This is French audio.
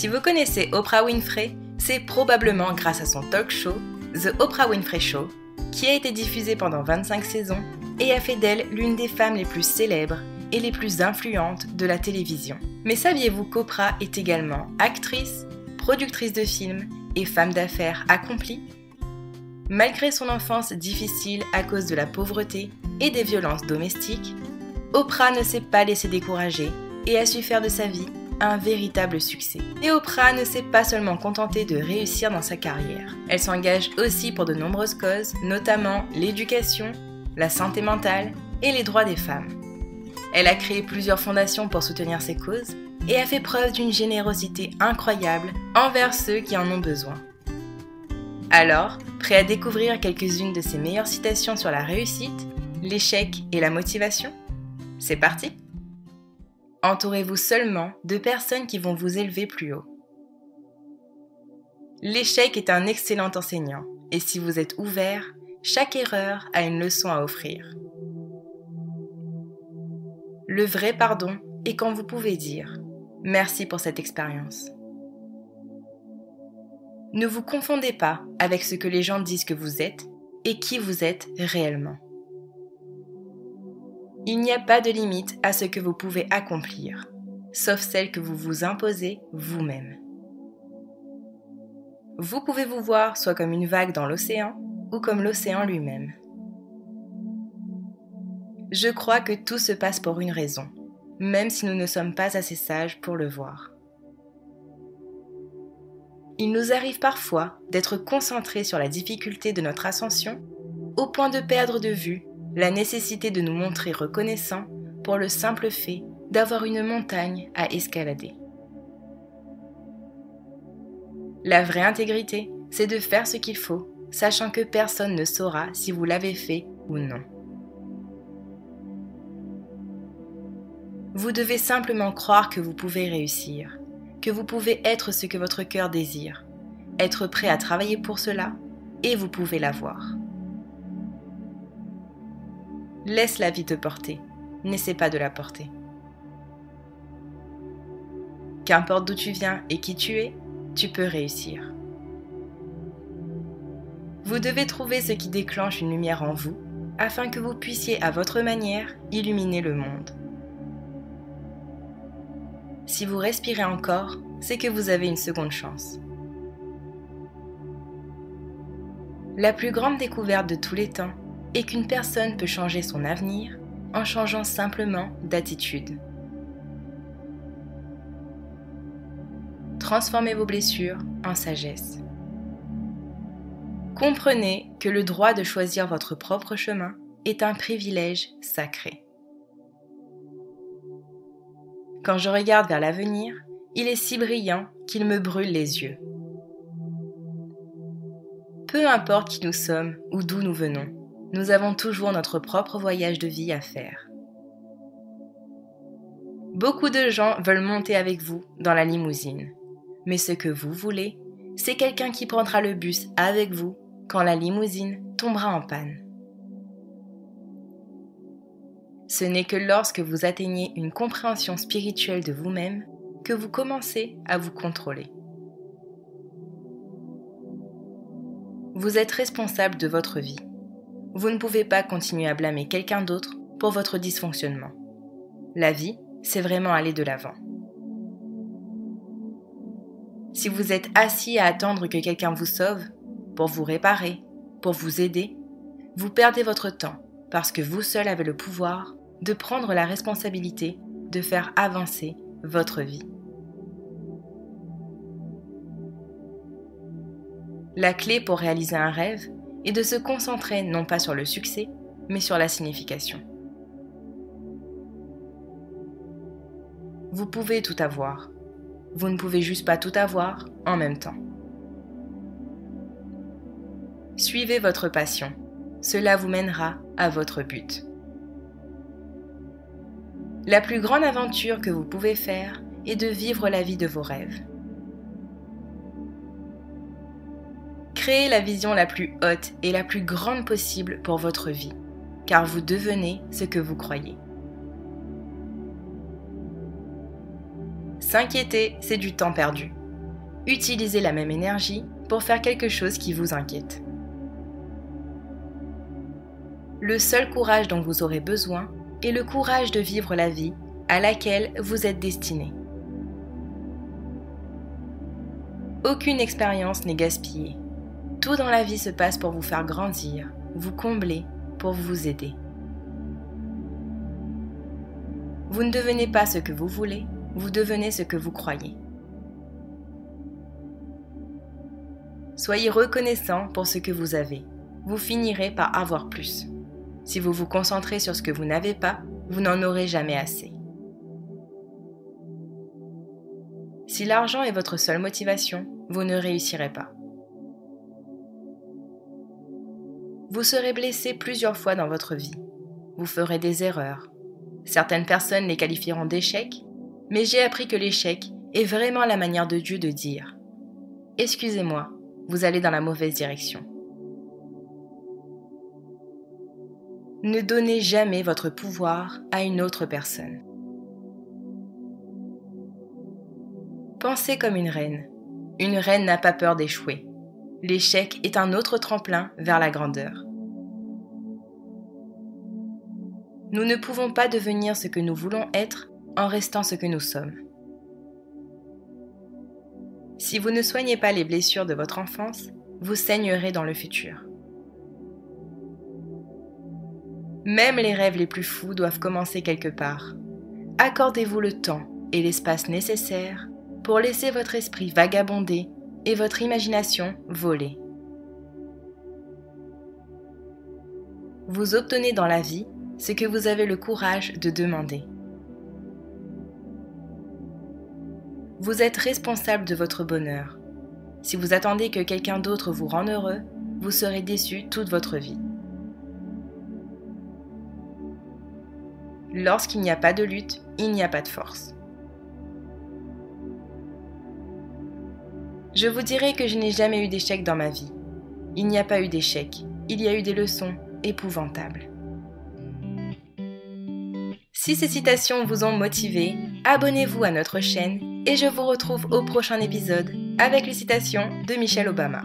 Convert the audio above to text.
Si vous connaissez Oprah Winfrey, c'est probablement grâce à son talk show, The Oprah Winfrey Show, qui a été diffusé pendant 25 saisons et a fait d'elle l'une des femmes les plus célèbres et les plus influentes de la télévision. Mais saviez-vous qu'Oprah est également actrice, productrice de films et femme d'affaires accomplie ? Malgré son enfance difficile à cause de la pauvreté et des violences domestiques, Oprah ne s'est pas laissée décourager et a su faire de sa vie un véritable succès. Et Oprah ne s'est pas seulement contentée de réussir dans sa carrière. Elle s'engage aussi pour de nombreuses causes, notamment l'éducation, la santé mentale et les droits des femmes. Elle a créé plusieurs fondations pour soutenir ces causes et a fait preuve d'une générosité incroyable envers ceux qui en ont besoin. Alors, prêt à découvrir quelques-unes de ses meilleures citations sur la réussite, l'échec et la motivation ? C'est parti ! Entourez-vous seulement de personnes qui vont vous élever plus haut. L'échec est un excellent enseignant, et si vous êtes ouvert, chaque erreur a une leçon à offrir. Le vrai pardon est quand vous pouvez dire « Merci pour cette expérience ». Ne vous confondez pas avec ce que les gens disent que vous êtes et qui vous êtes réellement. Il n'y a pas de limite à ce que vous pouvez accomplir, sauf celle que vous vous imposez vous-même. Vous pouvez vous voir soit comme une vague dans l'océan ou comme l'océan lui-même. Je crois que tout se passe pour une raison, même si nous ne sommes pas assez sages pour le voir. Il nous arrive parfois d'être concentrés sur la difficulté de notre ascension au point de perdre de vue la nécessité de nous montrer reconnaissants pour le simple fait d'avoir une montagne à escalader. La vraie intégrité, c'est de faire ce qu'il faut, sachant que personne ne saura si vous l'avez fait ou non. Vous devez simplement croire que vous pouvez réussir, que vous pouvez être ce que votre cœur désire, être prêt à travailler pour cela, et vous pouvez l'avoir. Laisse la vie te porter, n'essaie pas de la porter. Qu'importe d'où tu viens et qui tu es, tu peux réussir. Vous devez trouver ce qui déclenche une lumière en vous, afin que vous puissiez à votre manière illuminer le monde. Si vous respirez encore, c'est que vous avez une seconde chance. La plus grande découverte de tous les temps est qu'une personne peut changer son avenir en changeant simplement d'attitude. Transformez vos blessures en sagesse. Comprenez que le droit de choisir votre propre chemin est un privilège sacré. Quand je regarde vers l'avenir, il est si brillant qu'il me brûle les yeux. Peu importe qui nous sommes ou d'où nous venons, nous avons toujours notre propre voyage de vie à faire. Beaucoup de gens veulent monter avec vous dans la limousine, mais ce que vous voulez, c'est quelqu'un qui prendra le bus avec vous quand la limousine tombera en panne. Ce n'est que lorsque vous atteignez une compréhension spirituelle de vous-même que vous commencez à vous contrôler. Vous êtes responsable de votre vie. Vous ne pouvez pas continuer à blâmer quelqu'un d'autre pour votre dysfonctionnement. La vie, c'est vraiment aller de l'avant. Si vous êtes assis à attendre que quelqu'un vous sauve, pour vous réparer, pour vous aider, vous perdez votre temps parce que vous seul avez le pouvoir de prendre la responsabilité de faire avancer votre vie. La clé pour réaliser un rêve est de se concentrer non pas sur le succès, mais sur la signification. Vous pouvez tout avoir. Vous ne pouvez juste pas tout avoir en même temps. Suivez votre passion. Cela vous mènera à votre but. La plus grande aventure que vous pouvez faire est de vivre la vie de vos rêves. Créez la vision la plus haute et la plus grande possible pour votre vie, car vous devenez ce que vous croyez. S'inquiéter, c'est du temps perdu. Utilisez la même énergie pour faire quelque chose qui vous inquiète. Le seul courage dont vous aurez besoin est le courage de vivre la vie à laquelle vous êtes destiné. Aucune expérience n'est gaspillée. Tout dans la vie se passe pour vous faire grandir, vous combler, pour vous aider. Vous ne devenez pas ce que vous voulez, vous devenez ce que vous croyez. Soyez reconnaissant pour ce que vous avez. Vous finirez par avoir plus. Si vous vous concentrez sur ce que vous n'avez pas, vous n'en aurez jamais assez. Si l'argent est votre seule motivation, vous ne réussirez pas. Vous serez blessé plusieurs fois dans votre vie. Vous ferez des erreurs. Certaines personnes les qualifieront d'échecs, mais j'ai appris que l'échec est vraiment la manière de Dieu de dire « Excusez-moi, vous allez dans la mauvaise direction ». Ne donnez jamais votre pouvoir à une autre personne. Pensez comme une reine. Une reine n'a pas peur d'échouer. L'échec est un autre tremplin vers la grandeur. Nous ne pouvons pas devenir ce que nous voulons être en restant ce que nous sommes. Si vous ne soignez pas les blessures de votre enfance, vous saignerez dans le futur. Même les rêves les plus fous doivent commencer quelque part. Accordez-vous le temps et l'espace nécessaires pour laisser votre esprit vagabonder et votre imagination voler. Vous obtenez dans la vie ce que vous avez le courage de demander. Vous êtes responsable de votre bonheur. Si vous attendez que quelqu'un d'autre vous rende heureux, vous serez déçu toute votre vie. Lorsqu'il n'y a pas de lutte, il n'y a pas de force. Je vous dirai que je n'ai jamais eu d'échec dans ma vie. Il n'y a pas eu d'échec, il y a eu des leçons épouvantables. Si ces citations vous ont motivé, abonnez-vous à notre chaîne et je vous retrouve au prochain épisode avec les citations de Michelle Obama.